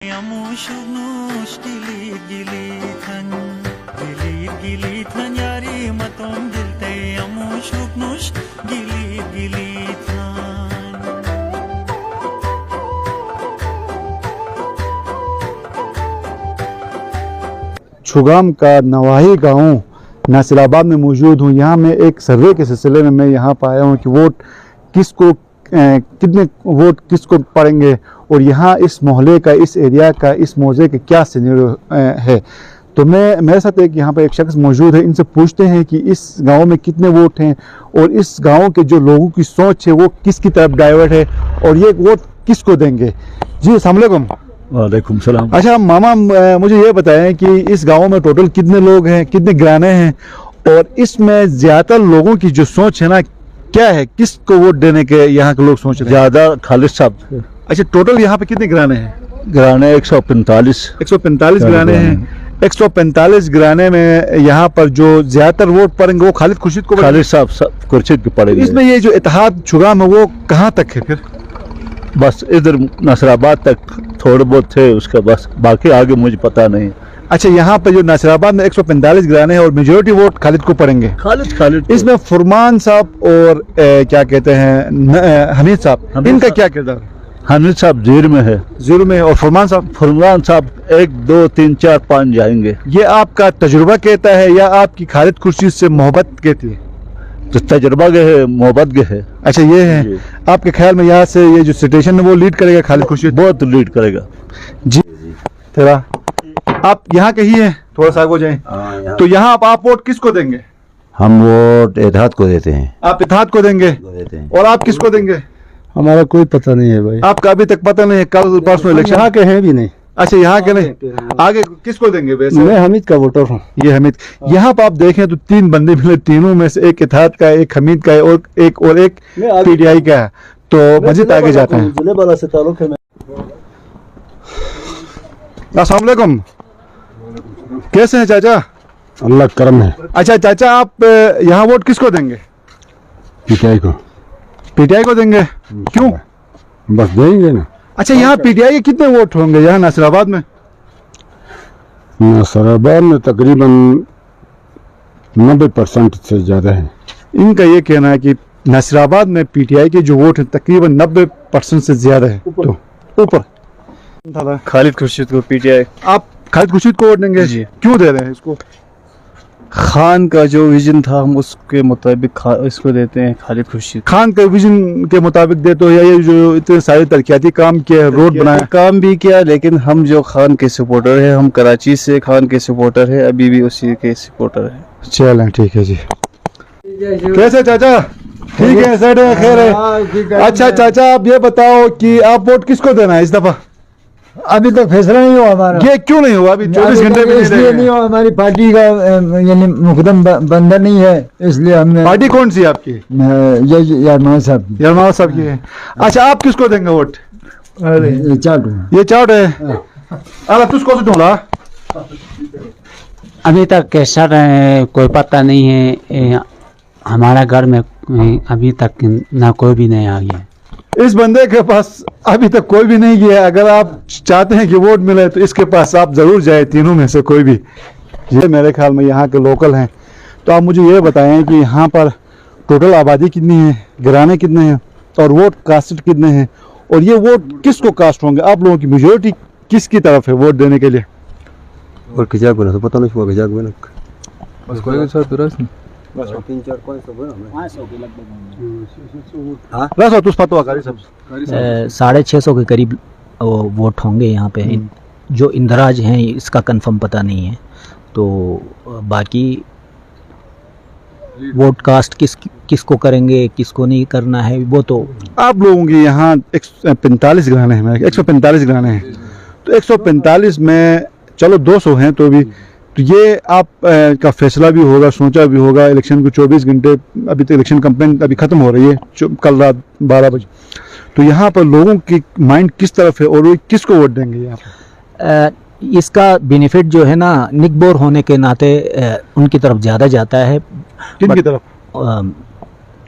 Yamushnush gilit gilithan yari maton dilte yamushnush gilithan छुगाम का नवाही गांव नासिराबाद में मौजूद हूँ। यहाँ मैं एक सर्वे के सिलसिले में मैं यहाँ पर आया हूँ कि वोट किसको कितने वोट किसको पड़ेंगे और यहाँ इस मोहल्ले का, इस एरिया का, इस मौजे का क्या सिनेरियो है। तो मेरे साथ यहाँ पर एक शख्स मौजूद है। इनसे पूछते हैं कि इस गांव में कितने वोट हैं और इस गांव के जो लोगों की सोच है वो किसकी तरफ डाइवर्ट है और ये वोट किसको देंगे। जी अस्सलाम वालेकुम। वालेकुम सलाम। अच्छा मामा, मुझे ये बताएं कि इस गांव में टोटल कितने लोग हैं, कितने घराने हैं और इसमें ज़्यादातर लोगों की जो सोच है ना क्या है, किसको वोट देने के यहाँ के लोग सोच रहे हैं? ज़्यादा खालिद साहब। अच्छा, टोटल यहाँ पे कितने घराने हैं? घराने 145 घराने हैं। 145 घराने में यहाँ पर जो ज़्यादातर वोट पड़ेंगे वो खालिद खुर्शीद को, खालिद साहब खुर्शीद को पड़ेंगे। इसमें ये जो इत्तेहाद छुगाम है वो कहाँ तक है? फिर बस इधर नासिराबाद तक थोड़े बहुत थे, उसका बस बाकी आगे मुझे पता नहीं। अच्छा, यहाँ पर जो नासिराबाद में 145 घराने हैं और मेजोरिटी वोट खालिद को पड़ेंगे। खालिद इसमें फुरमान साहब और क्या कहते हैं हमीद साहब, इनका क्या किरदार? हमीद साहब जीर में है। जीरो में। और फुरमान साहब 1 2 3 4 5 जाएंगे। ये आपका तजुर्बा कहता है या आपकी खालिद खुर्शीद से मोहब्बत कहती है? तो तजुर्बा के है, मोहब्बत के है। अच्छा, ये है आपके ख्याल में यहाँ से ये जो सिचुएशन है वो लीड करेगा खालिद खुर्शीद? बहुत लीड करेगा जी। तेरा आप यहाँ के ही हैं, थोड़ा सा आगे जाएं। तो यहाँ आप वोट किसको देंगे? हम वोट इत्तेहाद को देते हैं। आप इत्तेहाद को देंगे? और आप किसको देंगे? हमारा कोई पता नहीं है भाई। आपका अभी तक पता नहीं है? कल परसों इलेक्शन यहाँ के हैं भी नहीं। अच्छा, यहाँ के नहीं। आगे किसको देंगे वैसे? मैं हमीद का वोटर हूँ। ये हमीद। यहाँ पर आप देखें तो 3 बंदे मिले, तीनों में से एक इत्तेहाद का है, एक हमीद का है और एक पीटीआई का है। तो मजीद आगे जाते हैं। अस्सलाम वालेकुम। कैसे हैं चाचा? अल्लाह करम है। अच्छा चाचा, आप यहाँ वोट किसको देंगे? पीटीआई को। पीटीआई को देंगे? क्यों? बस देंगे ना। अच्छा, यहाँ पीटीआई के कितने वोट होंगे यहाँ नासिराबाद में? नासिराबाद में तकरीबन 90% से ज़्यादा है। इनका ये कहना है कि नासिराबाद में पीटीआई के जो वोट हैं तकरीबन 90% से ज़्यादा है। तो ऊपर खालिद खुर्शीद को पीटीआई। आप खालिद खुर्शीद को वोट देंगे? जी। क्यों दे रहे हैं इसको? खान का जो विजन था हम उसके मुताबिक इसको देते हैं खालिद खुर्शीद। खान के विजन के मुताबिक दे तो ये जो इतने सारे तरक्याती काम किए, रोड बनाए, काम भी किया, लेकिन हम जो खान के सपोर्टर है, हम कराची से खान के सपोर्टर है, अभी भी उसी के सपोर्टर है। चलें ठीक है जी। कैसे चाचा? ठीक है, सेठ है, खैर है। अच्छा चाचा, आप ये बताओ कि आप वोट किसको देना है इस दफा? अभी तक फैसला नहीं हुआ हमारा। ये क्यों नहीं हुआ? अभी 24 घंटे में इसलिए नहीं हुआ, हमारी पार्टी का यानी मुकदम बंधन नहीं है, इसलिए हमने। पार्टी कौन सी आपकी? यारमान साहब की। यारमान साहब की है। अच्छा, आप किसको देंगे वोट? ये चाट है। अरे तुझको से ढूंढा? अभी तक कैसा कोई पता नहीं है। हमारा घर में अभी तक ना कोई भी नहीं आ गया। इस बंदे के पास अभी तक कोई भी नहीं गया। अगर आप चाहते हैं कि वोट मिले तो इसके पास आप जरूर जाए, तीनों में से कोई भी। ये मेरे ख्याल में यहाँ के लोकल हैं। तो आप मुझे ये बताएं कि यहाँ पर टोटल आबादी कितनी है, घराने कितने हैं और वोट कास्ट कितने हैं और ये वोट किसको कास्ट होंगे? आप लोगों की मेजोरिटी किसकी तरफ है वोट देने के लिए? और खिजाक बना तो पता नहीं हुआ खिजाक बना बस कोई साथ दुरुस्त नहीं। रसो तुस पतो आकारी सब 650 के करीब वोट होंगे यहाँ पे। जो इंदराज हैं इसका कंफर्म पता नहीं है। तो बाकी वोट कास्ट किसको करेंगे, किसको नहीं करना है, वो तो आप लोगों की यहाँ 145 घराने हैं। 145 घराने हैं तो 145 में चलो 200 हैं तो भी तो ये आप का फैसला भी होगा, सोचा भी होगा। इलेक्शन को 24 घंटे अभी तक, इलेक्शन कैंपेन अभी ख़त्म हो रही है कल रात 12 बजे। तो यहाँ पर लोगों की माइंड किस तरफ है और वो किसको वोट देंगे यहाँ पर? इसका बेनिफिट जो है ना निकबोर होने के नाते उनकी तरफ ज़्यादा जाता है। किनकी तरफ?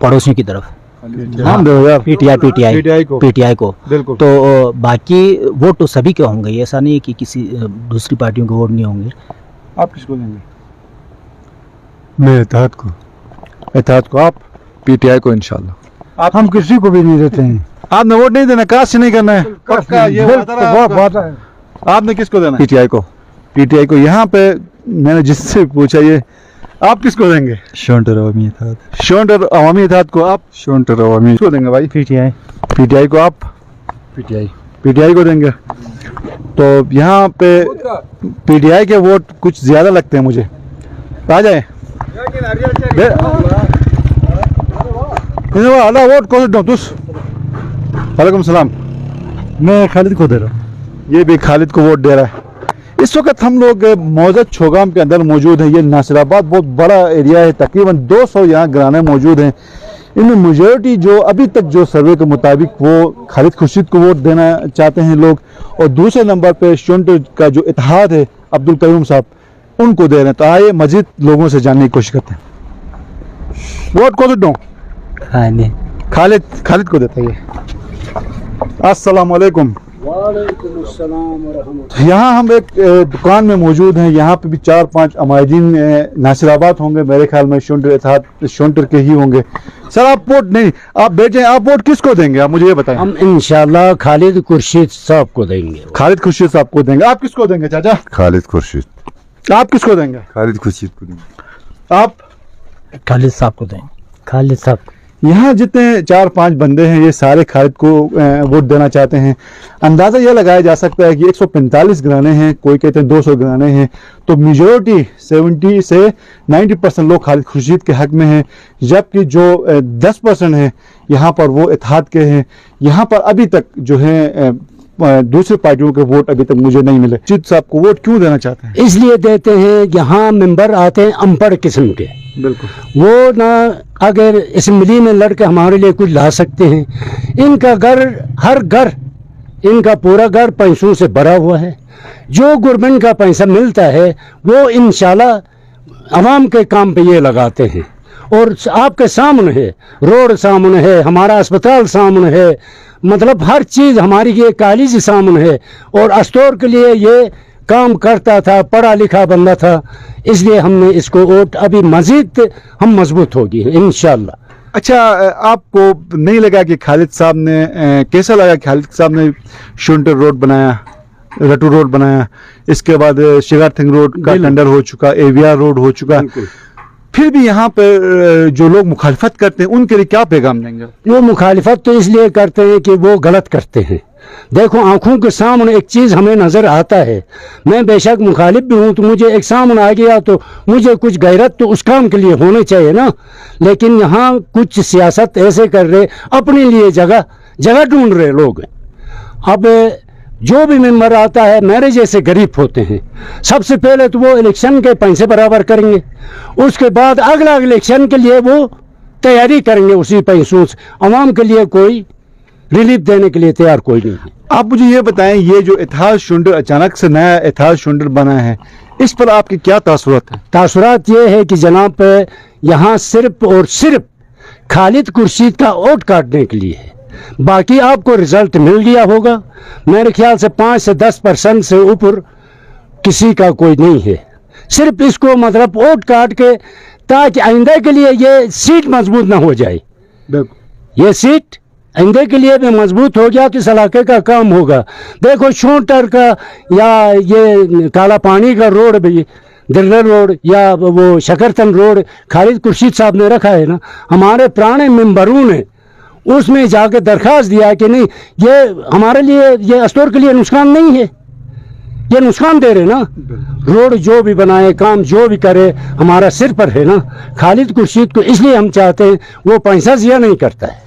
पड़ोसियों की तरफ। हम दो यार पीटीआई PTI को। पीटीआई को। बिल्कुल। तो बाकी वोट तो सभी के होंगे, ऐसा नहीं है कि किसी दूसरी पार्टियों के वोट नहीं होंगे। आप किसको देंगे? मैं इत्तेहाद को। इत्तेहाद को। आप? पीटीआई को इंशाल्लाह। हम किसी को भी नहीं देते हैं। आपने वोट नहीं देना, कास्ट नहीं करना है? पक्का ये वादा रहा आपका? वादा है। आपने किसको देना है? पीटीआई को। पीटीआई को। यहाँ पे मैंने जिससे पूछा ये, आप किसको देंगे? शोंटर अवामी इत्तेहाद। शोंटर अवामी इत्तेहाद को। आप शोंटर अवामी किसको देंगे भाई? पीटीआई। पीटीआई को। आप? पीटीआई। पीटीआई को देंगे। तो यहाँ पे पीटीआई के वोट कुछ ज्यादा लगते हैं मुझे। आ जाए अल्लाह वोट कौन दो तुस? वालेकुम सलाम। मैं खालिद को दे रहा हूँ। ये भी खालिद को वोट दे रहा है। इस वक्त हम लोग मौजद छोगाम के अंदर मौजूद हैं। ये नासिराबाद बहुत बड़ा एरिया है, तकरीबन 200 यहाँ घराने मौजूद हैं। इनमें मेजॉरिटी जो अभी तक जो सर्वे के मुताबिक वो खालिद खुर्शीद को वोट देना चाहते हैं लोग, और दूसरे नंबर पे शोंटर का जो इत्तेहाद है अब्दुल कयूम साहब, उनको दे रहे हैं। तो आइए मजीद लोगों से जानने की कोशिश करते हैं। वोट को दो? खालिद। खालिद को देता है। अस्सलाम वालेकुम। यहाँ हम एक दुकान में मौजूद हैं। यहाँ पे भी 4-5 अमायदीन नासिराबाद होंगे मेरे ख्याल में, शोंटर इत्तेहाद शोंटर के ही होंगे। सर आप वोट नहीं, आप बैठ जाएं, आप वोट किसको देंगे? आप मुझे ये बताएं। हम इंशाल्लाह खालिद खुर्शीद साहब को देंगे। खालिद खुर्शीद साहब को देंगे। आप किसको देंगे चाचा? खालिद खुर्शीद। आप किसको देंगे? खालिद खुर्शीद को देंगे। आप? खालिद साहब को देंगे। खालिद साहब। यहाँ जितने 4-5 बंदे हैं ये सारे खालिद को वोट देना चाहते हैं। अंदाज़ा यह लगाया जा सकता है कि 145 घराने हैं, कोई कहते हैं 200 घराने हैं, तो मेजॉरिटी 70 से 90% लोग खालिद खुर्शीद के हक में हैं, जबकि जो 10% हैं यहाँ पर वो इत्तेहाद के हैं। यहाँ पर अभी तक जो है दूसरी पार्टियों के वोट अभी तक मुझे नहीं मिले। खुर्शीद साहब को वोट क्यों देना चाहते हैं? इसलिए देते हैं, यहाँ मेंबर आते हैं अनपढ़ किस्म के, बिल्कुल। वो ना अगर असम्बली में लड़के हमारे लिए कुछ ला सकते हैं। इनका घर, हर घर, इनका पूरा घर पैसों से भरा हुआ है। जो गवर्नमेंट का पैसा मिलता है वो इंशाल्लाह आवाम के काम पे ये लगाते हैं। और आपके सामने है, रोड सामने है, हमारा अस्पताल सामने है, मतलब हर चीज़ हमारी ये कॉलेज सामने है। और अस्टोर के लिए ये काम करता था, पढ़ा लिखा बंदा था, इसलिए हमने इसको वोट अभी मजीद हम मजबूत होगी इंशाल्लाह। अच्छा, आपको नहीं लगा कि खालिद साहब ने कैसा लगा? खालिद साहब ने शोंटर रोड बनाया, रटू रोड बनाया, इसके बाद शिगार थिंग रोड का टेंडर हो चुका, एवीआर रोड हो चुका, फिर भी यहाँ पर जो लोग मुखालिफत करते हैं उनके लिए क्या पैगाम देंगे? वो मुखालिफत तो इसलिए करते हैं कि वो गलत करते हैं। देखो आंखों के सामने एक चीज़ हमें नज़र आता है, मैं बेशक मुखालिफ भी हूँ, तो मुझे एक सामने आ गया तो मुझे कुछ गैरत तो उस काम के लिए होने चाहिए ना। लेकिन यहाँ कुछ सियासत ऐसे कर रहे, अपने लिए जगह ढूंढ रहे लोग। अब जो भी मेंबर आता है मेरे जैसे गरीब होते हैं, सबसे पहले तो वो इलेक्शन के पैसे बराबर करेंगे, उसके बाद अगला इलेक्शन के लिए वो तैयारी करेंगे उसी पैसों से। आवाम के लिए कोई रिलीफ देने के लिए तैयार कोई नहीं है। आप मुझे ये बताएं, ये जो इत्तेहाद शोंटर अचानक से नया इत्तेहाद शोंटर बना है, इस पर आपके क्या तासुरात हैं? तासुरात ये है कि जनाब यहाँ सिर्फ और सिर्फ खालिद खुर्शीद का वोट काटने के लिए है। बाकी आपको रिजल्ट मिल गया होगा, मेरे ख्याल से 5 से 10% से ऊपर किसी का कोई नहीं है। सिर्फ इसको मतलब वोट काट के, ताकि आइंदा के लिए ये सीट मजबूत ना हो जाए। ये सीट आइंदे के लिए भी मजबूत हो गया कि इस इलाके का काम होगा। देखो शोंटर का या ये काला पानी का रोड भी, दिल्लर रोड या वो शकरतन रोड खालिद खुर्शीद साहब ने रखा है ना, हमारे पुराने मेंबरों ने उसमें जाके दरख्वास्त दिया कि नहीं, ये हमारे लिए, ये अस्टोर के लिए नुकसान नहीं है, ये नुकसान दे रहे ना। रोड जो भी बनाए, काम जो भी करे, हमारा सिर पर है ना। खालिद खुर्शीद को इसलिए हम चाहते हैं, वो पैसा ज़िया नहीं करता है,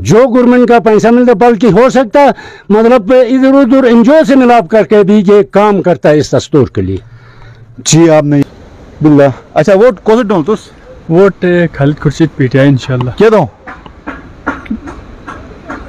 जो गवर्नमेंट का पैसा मिलता, बल्कि हो सकता है मतलब इधर उधर एनजीओ से मिलाप करके भी ये काम करता है इस दस्तूर के लिए। जी आप नहीं बिल्ला। अच्छा, वोट कौन सा तो? वोट खालिद खुर्शीद पीटीआई इंशाल्लाह। क्या दो?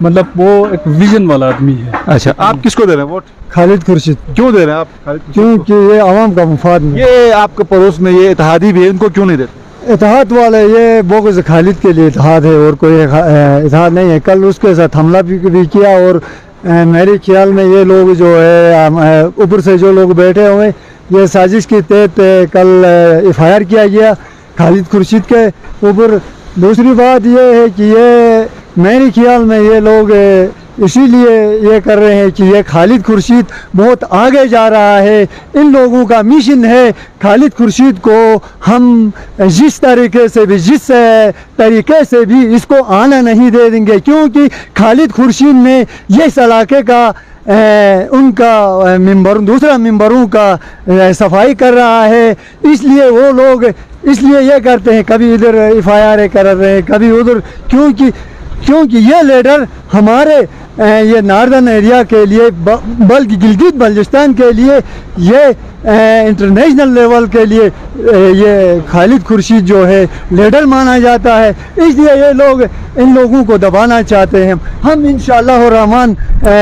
मतलब वो एक विजन वाला आदमी है। अच्छा, आप किसको दे रहे हैं वोट? खालिद खुर्शीद। क्यों दे रहे हैं आप खालिद खुर्शीद को? क्योंकि ये आवाम का मुफाद में। ये आपके पड़ोस में ये इत्तेहादी भी है, इनको क्यों नहीं देते? इत्तेहाद वाले ये बोगस खालिद के लिए इत्तेहाद है और कोई इत्तेहाद नहीं है। कल उसके साथ हमला भी किया और मेरे ख्याल में ये लोग जो है ऊपर से जो लोग बैठे हुए ये साजिश के तहत कल FIR किया गया खालिद खुर्शीद के ऊपर। दूसरी बात ये है कि ये मेरे ख्याल में ये लोग इसीलिए ये कर रहे हैं कि ये खालिद खुर्शीद बहुत आगे जा रहा है। इन लोगों का मिशन है खालिद खुर्शीद को हम जिस तरीके से भी इसको आना नहीं दे देंगे, क्योंकि खालिद खुर्शीद ने इस इलाके का उनका दूसरा मेंबरों का सफाई कर रहा है। इसलिए वो लोग इसलिए ये करते हैं, कभी इधर FIR कर रहे हैं कभी उधर, क्योंकि ये लीडर हमारे ये नार्दर्न एरिया के लिए बल्कि गिलगित बल्चिस्तान के लिए ये इंटरनेशनल लेवल के लिए ये खालिद खुर्शीद जो है लीडर माना जाता है। इसलिए ये लोग इन लोगों को दबाना चाहते हैं। हम इंशाअल्लाह रहमान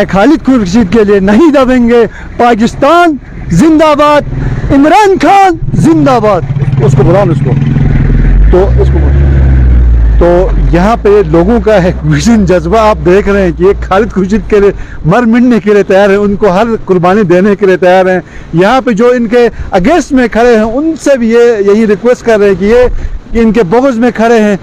खालिद खुर्शीद के लिए नहीं दबेंगे। पाकिस्तान जिंदाबाद, इमरान खान जिंदाबाद। उसको बुलाओ तो यहाँ पे लोगों का है मिशन जज्बा आप देख रहे हैं कि ये खालिद खुर्शीद के लिए मर मिटने के लिए तैयार है, उनको हर कुर्बानी देने के लिए तैयार हैं। यहाँ पे जो इनके अगेंस्ट में खड़े हैं उनसे भी ये यही रिक्वेस्ट कर रहे हैं कि ये कि इनके बगज में खड़े हैं